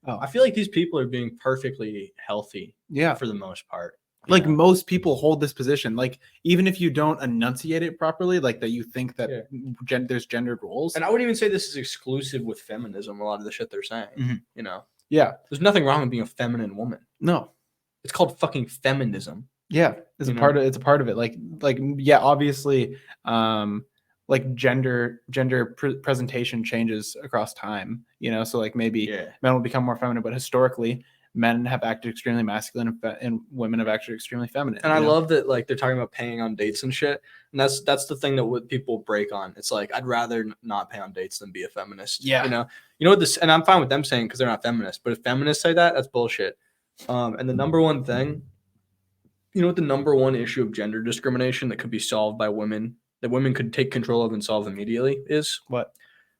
Oh, I feel like these people are being perfectly healthy. Yeah, for the most part. Like most people hold this position. Like even if you don't enunciate it properly, like that you think that there's gendered roles. And I wouldn't even say this is exclusive with feminism. A lot of the shit they're saying. Yeah, there's nothing wrong with being a feminine woman. No, it's called fucking feminism. Yeah, it's a part of it. Like obviously. Like gender presentation changes across time, so like maybe men will become more feminine, but historically men have acted extremely masculine and women have acted extremely feminine. And I love that like they're talking about paying on dates and shit. And that's the thing that what people break on. It's like I'd rather not pay on dates than be a feminist. Yeah. You know what this, and I'm fine with them saying because they're not feminists. But if feminists say that, that's bullshit. And the number one thing, you know what the number one issue of gender discrimination that could be solved by women, that women could take control of and solve immediately is what?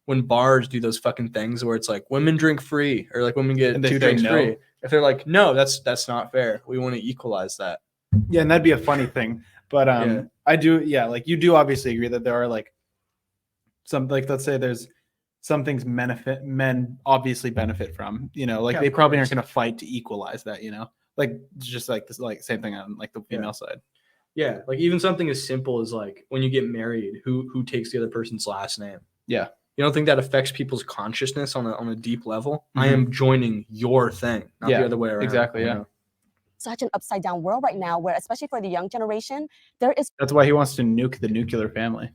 When bars do those fucking things where it's like women drink free or like women get And they 2 say drinks no. free. If they're like, no, that's not fair. We want to equalize that. Yeah, and that'd be a funny thing. But Yeah. I do, yeah, like you do obviously agree that there are like some, like let's say there's some things men obviously benefit from, you know, like Yeah, they of probably course. aren't going to fight to equalize that, you know, like just like this, like same thing on like the female side. Yeah, like even something as simple as like when you get married, who takes the other person's last name? Yeah. You don't think that affects people's consciousness on a deep level? I Mhm. am joining your thing, not Yeah, the other way around. exactly, you yeah. know? Such an upside down world right now, where especially for the young generation, there is That's why he wants to nuke the nuclear family.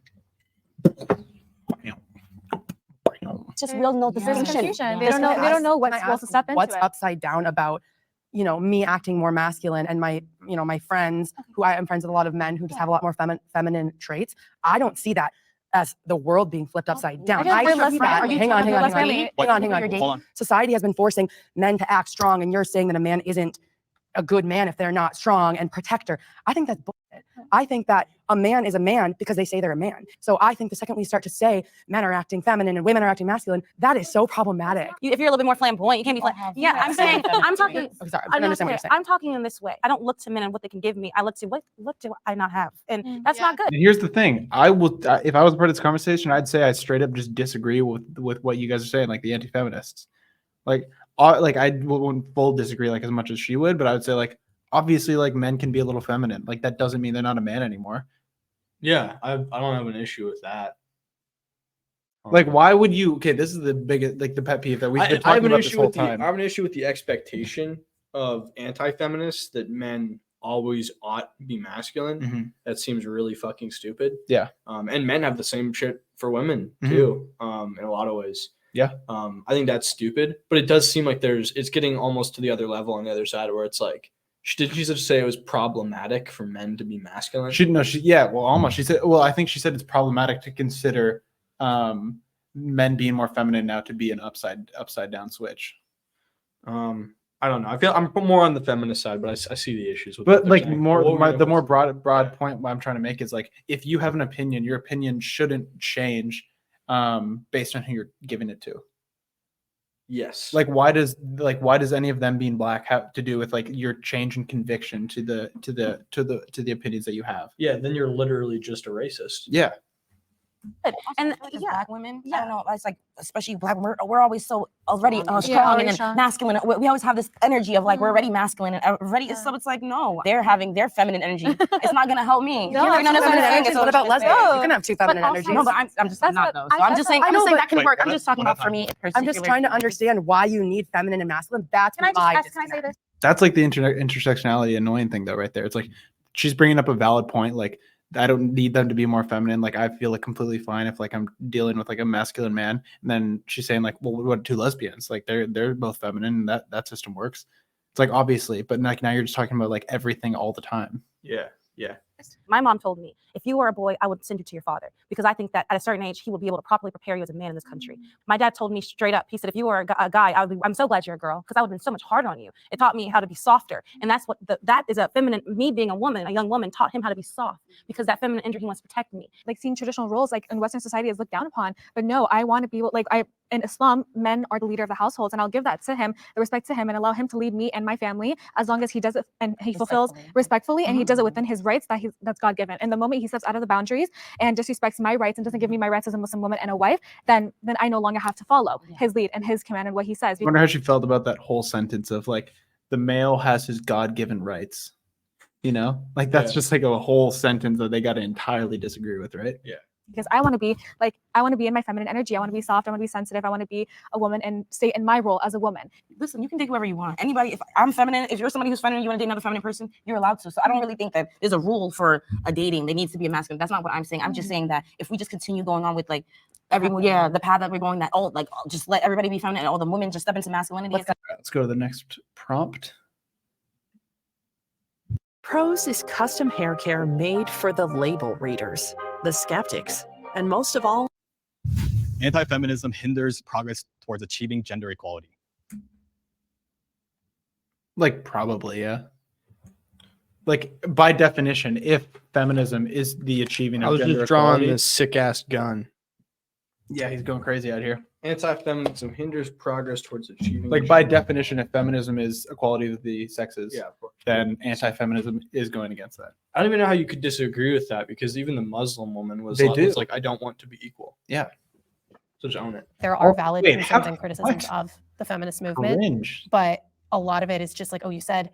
just real no There's distinction. confusion. They don't know what's supposed to step into what's it. upside down about, you know, me acting more masculine and my, you know, my friends who I am friends with a lot of men who just have a lot more feminine traits. I don't see that as the world being flipped upside down. I I guess see we're less that. friendly. Hang on, We're less friendly. hang on. Hold on. Society has been forcing men to act strong, and you're saying that a man isn't a good man if they're not strong and protector. I think that's bullshit. I think that a man is a man because they say they're a man. So I think the second we start to say men are acting feminine and women are acting masculine, that is so problematic. If you're a little bit more flamboyant, you can't be flamboyant. Yeah, I'm saying, I'm talking. I'm sorry, I I understand what you're saying. I'm talking in this way. I don't look to men and what they can give me. I look to what do I not have, and that's not good. And here's the thing: I will, if I was a part of this conversation, I'd say I straight up just disagree with what you guys are saying, like the anti-feminists. Like I wouldn't full disagree like as much as she would, but I would say like obviously like men can be a little feminine. Like that doesn't mean they're not a man anymore. Yeah, I don't have an issue with that. Like why would you? Okay, this is the biggest like the pet peeve that we've been I have talking an about this issue whole with time. I have an issue with the expectation of anti-feminists that men always ought to be masculine. Mhm. That seems really fucking stupid. Yeah. And men have the same shit for women Mhm. too. In a lot of ways. Yeah. I think that's stupid, but it does seem like it's getting almost to the other level on the other side where it's like, did she just say it was problematic for men to be masculine? Almost. She said, well, I think she said it's problematic to consider men being more feminine now to be an upside down switch. I don't know. I feel I'm more on the feminist side, but I see the issues with. But what like they're saying. more, What were we the gonna- more broad point I'm trying to make is like if you have an opinion, your opinion shouldn't change based on who you're giving it to. Yes. Like why does any of them being black have to do with like your change in conviction to the opinions that you have? Yeah, then you're literally just a racist. Yeah. And yeah. black women, I don't know, it's like especially black, we're always so already strong already and strong. masculine. We always have this energy of like we're already masculine and already. So it's like no, they're having their feminine energy. It's not gonna help me. No, You know what I'm feminine saying? energy. So What about it's- lesbians? You can have two feminine also- energies. No, but I'm just That's not what- though. So I- I'm just saying. I know, but- that can work. I'm Wait, just talking about for me. I'm just trying to understand why you need feminine and masculine. That's Can I my just ask? Can I say disconnect. this? That's like the intersectionality annoying thing though, right there. It's like she's bringing up a valid point. Like I don't need them to be more feminine. Like I feel like completely fine if like I'm dealing with like a masculine man, and then she's saying like, well, what two lesbians? Like they're both feminine, and that system works. It's like obviously, but like now you're just talking about like everything all the time. Yeah. Yeah. My mom told me, if you were a boy, I would send you to your father because I think that at a certain age, he will be able to properly prepare you as a man in this country. My dad told me straight up, he said, if you were a guy, I'm so glad you're a girl because I would have been so much harder on you. It taught me how to be softer. And that's what that is a feminine, me being a woman, a young woman taught him how to be soft because that feminine energy, he wants to protect me. Like seeing traditional roles like in Western society is looked down upon. But no, I want to be like in Islam, men are the leader of the households, and I'll give that to him, the respect to him, and allow him to lead me and my family as long as he does it and he fulfills respectfully and he does it within his rights that's God given. And the moment he steps out of the boundaries and disrespects my rights and doesn't give me my rights as a Muslim woman and a wife, then I no longer have to follow his lead and his command and what he says. I wonder how she felt about that whole sentence of like the male has his God-given rights. You know, like that's just like a whole sentence that they got to entirely disagree with, right? Yeah. Because I want to be in my feminine energy. I want to be soft. I want to be sensitive. I want to be a woman and stay in my role as a woman. Listen, you can date whoever you want. Anybody, if I'm feminine, if you're somebody who's feminine, you want to date another feminine person, you're allowed to. So I don't really think that there's a rule for a dating. There needs to be a masculine. That's not what I'm saying. I'm just saying that if we just continue going on with like the path that we're going, that just let everybody be feminine and all the women just step into masculinity. Let's go to the next prompt. Prose is custom hair care made for the label readers, the skeptics, and most of all, Anti-feminism hinders progress towards achieving gender equality. Like, probably, yeah. Like, by definition, if feminism is the achieving of I was gender just drawing equality, this sick ass gun. yeah, he's going crazy out here. Anti-feminism hinders progress towards achieving. Like, by definition, if feminism is equality of the sexes, yeah, of course. then anti-feminism is going against that. I don't even know how you could disagree with that, because even the Muslim woman was They was do. like, I don't want to be equal. Yeah. So just own it. There are Oh, valid wait, concerns and criticisms what? of the feminist movement, Cringe. but a lot of it is just like, oh, you said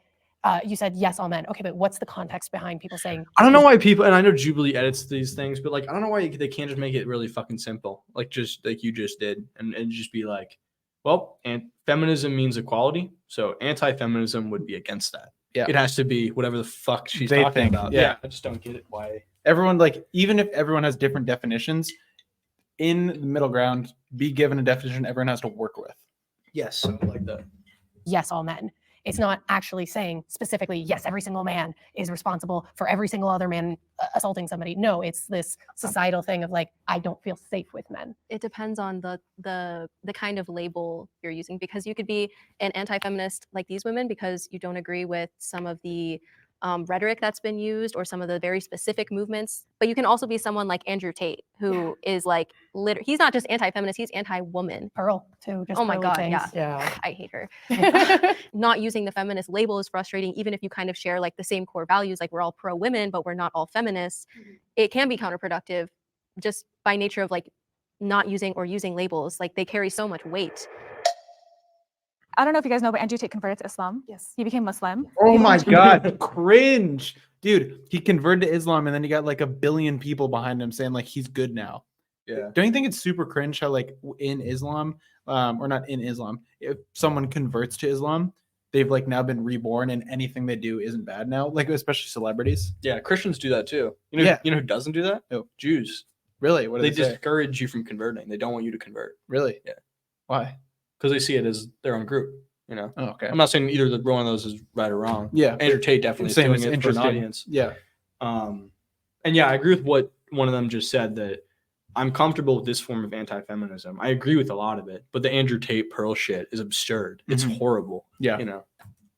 yes, all men. Okay, but what's the context behind people saying? I don't know why people, and I know Jubilee edits these things, but like, I don't know why they can't just make it really fucking simple, like just like you just did, and just be like, well, and feminism means equality, so anti-feminism would be against that. Yeah. It has to be whatever the fuck she's They talking think, about. yeah. I just don't get it. Why? Everyone, like, even if everyone has different definitions, in the middle ground, be given a definition everyone has to work with. Yes, I like that. Yes, all men. It's not actually saying specifically, yes, every single man is responsible for every single other man assaulting somebody. No, it's this societal thing of like, I don't feel safe with men. It depends on the kind of label you're using, because you could be an anti-feminist like these women because you don't agree with some of the rhetoric that's been used or some of the very specific movements. But you can also be someone like Andrew Tate, who is like, he's not just anti-feminist, he's anti-woman. Pearl, too. Just oh my pearly God, things. yeah. I hate her. Not using the feminist label is frustrating, even if you kind of share like the same core values, like we're all pro-women, but we're not all feminists. It can be counterproductive just by nature of like not using or using labels. Like they carry so much weight. I don't know if you guys know, but Andrew Tate converted to Islam. Yes. He became Muslim. Oh my God, cringe. Dude, he converted to Islam and then he got like 1 billion people behind him saying like he's good now. Yeah. Don't you think it's super cringe how like in Islam, or not in Islam, if someone converts to Islam, they've like now been reborn and anything they do isn't bad now, like especially celebrities. Yeah, Christians do that too. You know, Yeah. you know who doesn't do that? Who? Jews. Really? What do They they say? discourage you from converting. They don't want you to convert. Really? Yeah. Why? Because they see it as their own group. You know. Oh, okay. I'm not saying either one of those is right or wrong. Yeah. Andrew Tate definitely is Same doing as it for an interesting. audience. Yeah. And yeah, I agree with what one of them just said, that I'm comfortable with this form of anti-feminism. I agree with a lot of it, but the Andrew Tate Pearl shit is absurd. It's Mhm. horrible. Yeah. You know.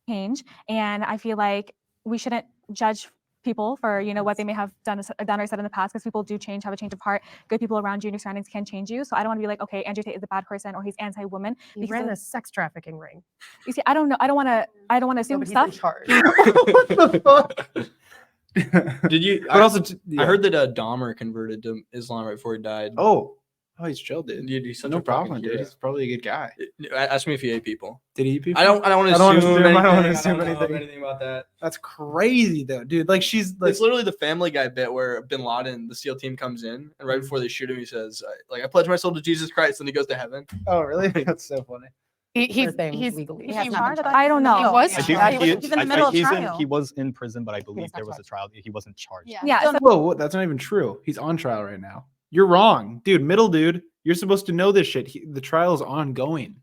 Change, and I feel like we shouldn't judge people for what they may have done or said in the past, because people do change, have a change of heart. Good people around you and your surroundings can change you. So I don't want to be like, okay, Andrew Tate is a bad person or he's anti-woman. He ran a sex trafficking ring. You see, I don't know. I don't want to assume but he's in stuff. charge. What the fuck? Did you? But also, I heard that Dahmer converted to Islam right before he died. Oh, he's chill, dude. He's such No a fucking problem, dude. hero. He's probably a good guy. Ask me if he ate people. Did he eat people? I don't want to I don't assume. wanna assume- I don't wanna anything. assume I don't know anything. anything about that. That's crazy, though, dude. Like she's like, It's literally the Family Guy bit where Bin Laden, the SEAL team, comes in, and right before they shoot him, he says, "I pledge my soul to Jesus Christ," and he goes to heaven. oh really? That's so funny. He's legally. he's I don't know. He was I do charged. think He's in the middle of trial. he was in prison, but I believe not there was a trial. He wasn't charged. Yeah. Yeah. So Whoa, that's not even true. He's on trial right now. You're wrong, dude. Middle dude, you're supposed to know this shit. The trial is ongoing.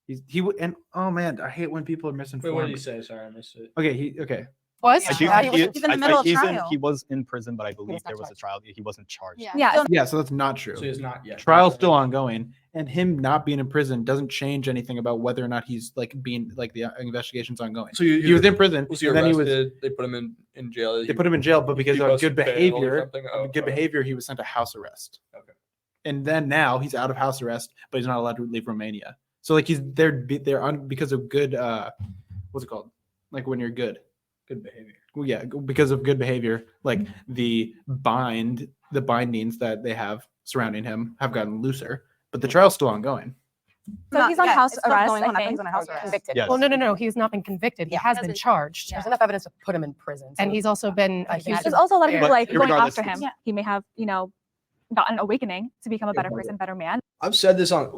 And oh man, I hate when people are misinformed. Wait, what did he say? Sorry, I missed it. Okay. Was I do Yeah, think he's in the middle of trial. he was in prison, but I believe not there was a trial. He wasn't charged. Yeah. yeah. Yeah, so that's not true. So he's not yet. Trial's still ongoing, and him not being in prison doesn't change anything about whether or not he's like being like the investigation's ongoing. So he was in prison, Was he and then arrested? They put him in jail. they put him in jail, but because he of wasn't good bailed or behavior, something? Oh, good okay. behavior, he was sent to house arrest. Okay. And then now he's out of house arrest, but he's not allowed to leave Romania. So like they're on because of good what's it called? Like when you're good behavior. Well, yeah, because of good behavior, like the bindings that they have surrounding him have gotten looser, but the trial's still ongoing. So he's on house it's still arrest. going on. I I think think. he's on house arrest. Convicted. Yes. Well, no. He's not been convicted. He has been charged. There's enough evidence to put him in prison. And he's also been I think accused There's of also a lot of people But like going regardless, after him. He may have, gotten an awakening to become a better person, better man. I've said this on.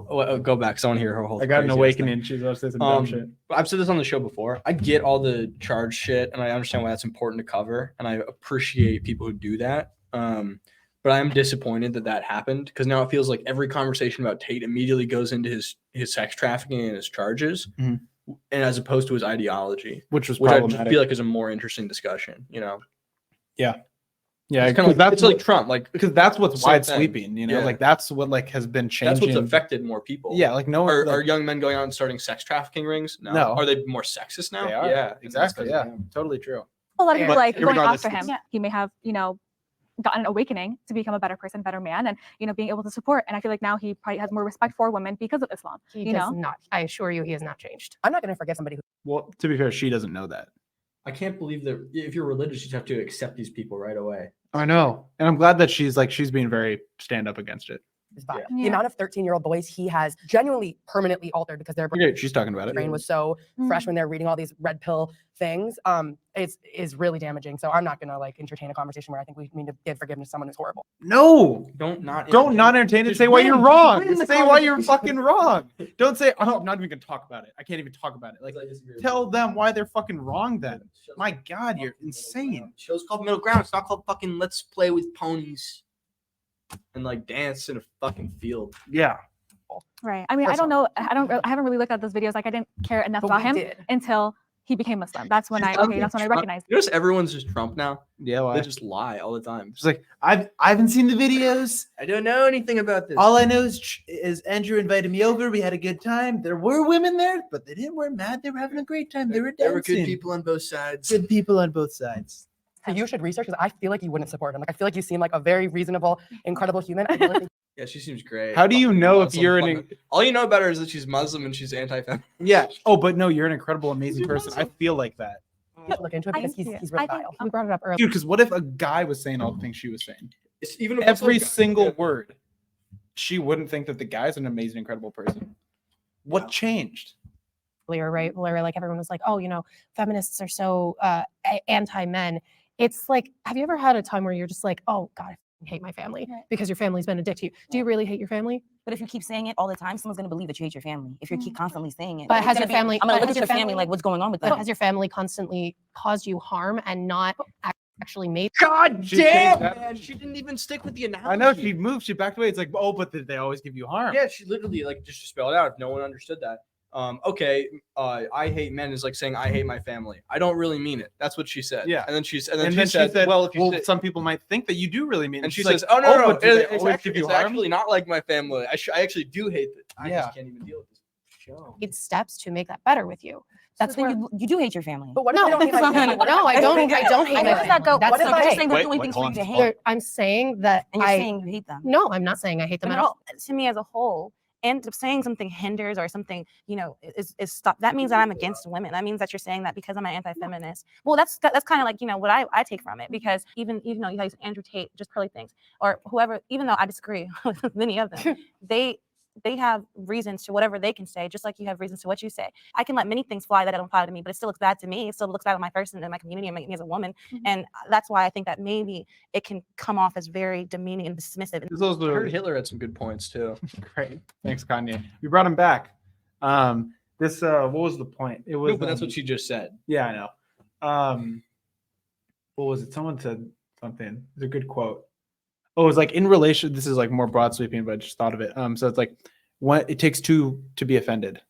Go back, because I want to hear her whole. I got an crazy ass awakening. She's about to say some dumb shit. I've said this on the show before. I get all the charge shit, and I understand why that's important to cover, and I appreciate people who do that. But but I'm disappointed that happened because now it feels like every conversation about Tate immediately goes into his sex trafficking and his charges, Mhm. and as opposed to his ideology, which was I just problematic. feel like is a more interesting discussion. Yeah, it's kind of it's like Trump, like because that's what's same wide thing. sweeping. Yeah. Like that's what like has been changing. That's what's affected more people. Yeah, like no one are young men going out and starting sex trafficking rings? No. No. Are they more sexist now? They are. Yeah, exactly. Yeah, totally true. A lot of people But like going regardless, after him. He may have, gotten an awakening to become a better person, better man, and being able to support. And I feel like now he probably has more respect for women because of Islam. He does not. I assure you, he has not changed. I'm not going to forgive somebody who. Well, to be fair, she doesn't know that. I can't believe that if you're religious, you have to accept these people right away. I know, and I'm glad that she's being very stand up against it. The amount of 13-year-old boys he has genuinely permanently altered because their Okay, she's talking about it. brain was so fresh when they're reading all these red pill things. Is really damaging. So I'm not gonna entertain a conversation where I think we need to give forgiveness to someone who's horrible. No, don't not entertain it. Say why you're wrong. Say why you're fucking wrong. Don't say, oh, I'm not even gonna talk about it. I can't even talk about it. Like, tell them why they're fucking wrong. Then, my God, you're insane. Show's called Middle Ground. It's not called fucking Let's Play with Ponies and dance in a fucking field. Yeah. Right. I mean, I don't know. I haven't really looked at those videos. Like, I didn't care enough But about we him did. until he became Muslim. That's when that's when I recognized. You notice everyone's just Trump now. Yeah, why? They just lie all the time. It's like I haven't seen the videos. I don't know anything about this. All I know is Andrew invited me over. We had a good time. There were women there, but they weren't mad. They were having a great time. They were dancing. There were good people on both sides. Good people on both sides. So you should research because I feel like you wouldn't support him. Like I feel like you seem like a very reasonable, incredible human. I really think Yeah, she seems great. How do you know if Muslim you're fucking- all you know about her is that she's Muslim and she's anti-feminist. Yeah. Oh, but no, you're an incredible, amazing person. I feel like that. you should look into it because he's really vile. We brought it up earlier. Dude, because what if a guy was saying all the things she was saying? It's even if Every it's like- single word. She wouldn't think that the guy's an amazing, incredible person. What changed? Right? Where everyone was like, oh, feminists are so anti-men. It's like, have you ever had a time where you're just like, oh God, I hate my family because your family's been a dick to you? Do you really hate your family? But if you keep saying it all the time, someone's gonna believe that you hate your family. If you keep constantly saying it, But it's has gonna your be- family? I'm gonna but look has at your family family- like, what's going on with But them? has your family constantly caused you harm and not actually made? God She changed damn, that. man. She didn't even stick with the analogy. I know she moved. She backed away. It's like, oh, but they always give you harm. Yeah, she literally just spelled it out if no one understood that. I hate men is like saying I hate my family. I don't really mean it. That's what she said. Yeah. And then she said, well, if you say-" some people might think that you do really mean it. and she She's says, like, oh no, but do they it's, always actually, give you it's harm? actually not like my family. I actually do hate it. I Yeah. just can't even deal with this show. It's steps to make that better with you. That's So where. then you do hate your family. But what No, if I don't hate my family? What if no, I don't. I don't hate Where my does that go? family. That's What if okay. you're saying they're Wait, doing wait, things hold for on, you to hold on. hate? I'm saying that And you're saying you hate them. No, I'm not saying I hate them at all. To me as a whole, and saying something hinders or something, is stop. That means that I'm against women. That means that you're saying that because I'm an anti-feminist. Well, that's kind of like what I take from it, because even though you guys Andrew Tate, just pearly things, or whoever, even though I disagree with many of them, they have reasons to whatever they can say, just like you have reasons to what you say. I can let many things fly that don't apply to me, but it still looks bad to me. It still looks bad on my person and my community and me as a woman. And that's why I think that maybe it can come off as very demeaning and dismissive. Those I heard are Hitler had some good points too. great. Thanks, Kanye. We brought him back. This what was the point? It was. No, but that's what she just said. Yeah, I know. What was it? Someone said something. It's a good quote. Oh, it was like in relation. This is like more broad sweeping, but I just thought of it. So it's like when it takes two to be offended.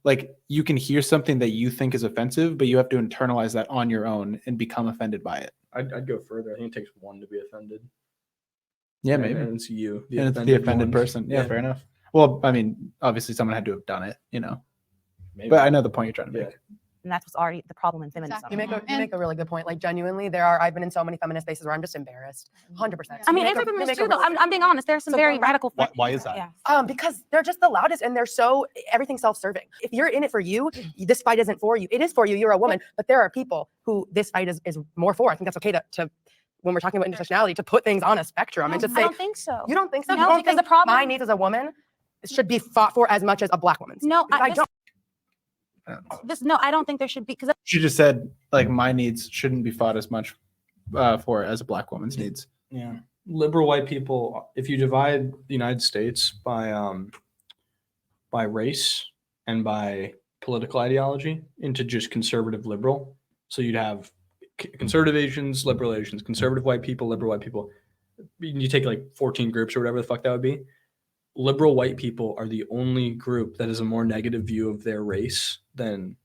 Like you can hear something that you think is offensive, but you have to internalize that on your own and become offended by it. I'd go further. I think it takes one to be offended. Yeah, maybe. And it's you, And it's the offended one. person. Yeah, fair enough. Well, I mean, obviously someone had to have done it, Maybe. But I know the point you're trying to Yeah. make. And that's what's already the problem in feminism. You make a really good point. Like genuinely, I've been in so many feminist spaces where I'm just embarrassed. 100%. I mean, anti-feminists too, though. I'm being honest. There's some very radical. Why is that? Yeah. Because they're just the loudest and they're so everything's self-serving. If you're in it for you, this fight isn't for you. It is for you. You're a woman, but there are people who this fight is more for. I think that's okay to when we're talking about intersectionality, to put things on a spectrum and to I say, don't think so. you don't think so? No, You don't because think the problem- my needs as a woman should be fought for as much as a black woman's? No, Because I don't. I don't think there should be, because She just said like my needs shouldn't be fought as much for as a black woman's needs. Yeah. Liberal white people, if you divide the United States by race and by political ideology into just conservative liberal, so you'd have conservative Asians, liberal Asians, conservative white people, liberal white people. you take like 14 groups or whatever the fuck that would be. Liberal white people are the only group that has a more negative view of their race than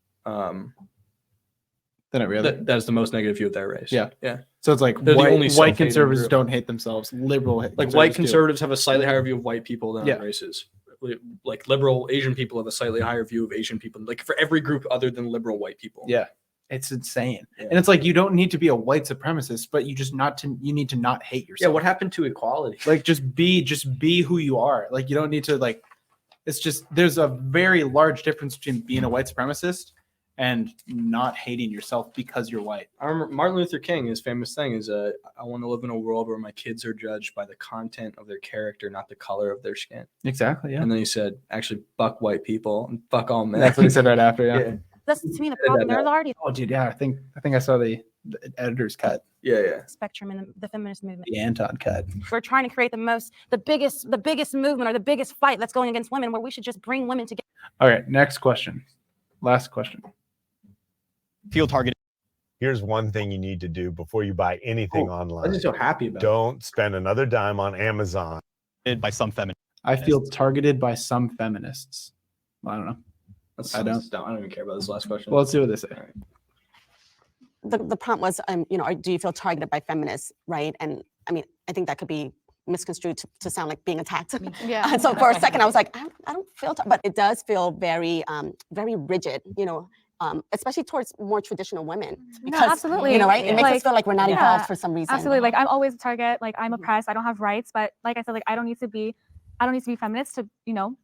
every other. that is the most negative view of their race. Yeah. Yeah. So it's like They're the only white self-hating conservatives group. don't hate themselves. Liberal Like white conservatives have a slightly higher view of white people than Yeah. other races. Like liberal Asian people have a slightly higher view of Asian people. Like for every group other than liberal white people. Yeah. It's insane. Yeah. And it's like you don't need to be a white supremacist, but you need to not hate yourself. Yeah, what happened to equality? Like just be who you are. Like you don't need to like it's just there's a very large difference between being a white supremacist and not hating yourself because you're white. I remember Martin Luther King, his famous thing is I want to live in a world where my kids are judged by the content of their character, not the color of their skin. Exactly, yeah. And then he said, actually, fuck white people and fuck all men. That's what he said right after, yeah. Yeah. That's to me the problem. There's already Oh dude, yeah, I think I saw the editor's cut. Yeah. spectrum in the feminist movement. The Anton cut. We're trying to create the biggest movement or the biggest fight that's going against women, where we should just bring women together. All right, next question. Last question. Feel targeted. Here's one thing you need to do before you buy anything online. I'm just so happy about Don't spend another dime on Amazon. By some feminists. I feel targeted by some feminists. I don't know. I don't even care about this last question. Well, let's see what they say. All right. The prompt was, you know, do you feel targeted by feminists, right? And I mean, I think that could be misconstrued to sound like being attacked. Yeah. And so for a second, I was like, I don't feel, but it does feel very, very rigid, you know, especially towards more traditional women. No, absolutely. You know, right? It makes us feel like we're not yeah, evolved for some reason. Absolutely. Like I'm always a target. Like I'm oppressed. I don't have rights. But like I said, like I don't need to be feminist to, you know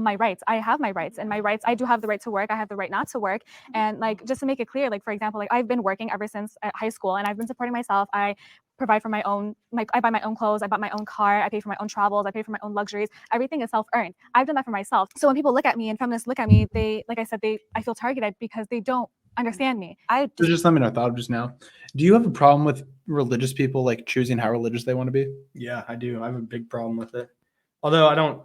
my rights. I have my rights, and my rights, I do have the right to work. I have the right not to work. And like, just to make it clear, like, for example, like I've been working ever since high school, and I've been supporting myself. I provide for my own, I buy my own clothes. I bought my own car. I pay for my own travels. I pay for my own luxuries. Everything is self-earned. I've done that for myself. So when people look at me and feminists look at me, they, like I said, I feel targeted because they don't understand me. So just let me know, I thought of just now. Do you have a problem with religious people like choosing how religious they want to be? Yeah, I do. I have a big problem with it. Although I don't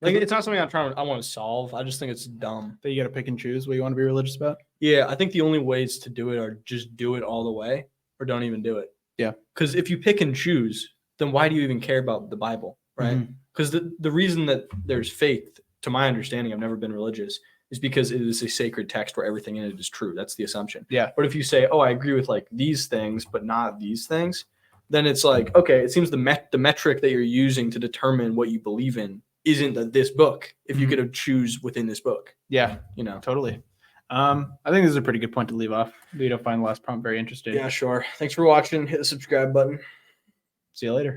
like it's not something I want to solve. I just think it's dumb. That you got to pick and choose what you want to be religious about? Yeah, I think the only ways to do it are just do it all the way or don't even do it. Yeah. Because if you pick and choose, then why do you even care about the Bible, right? Because the reason that there's faith, to my understanding, I've never been religious, is because it is a sacred text where everything in it is true. That's the assumption. Yeah. But if you say, oh, I agree with like these things, but not these things, then it's like, okay, it seems the metric that you're using to determine what you believe in isn't this book. If you get to choose within this book. Yeah, you know, totally. I think this is a pretty good point to leave off. We don't find the last prompt very interesting. Yeah, sure. Thanks for watching. Hit the subscribe button. See you later.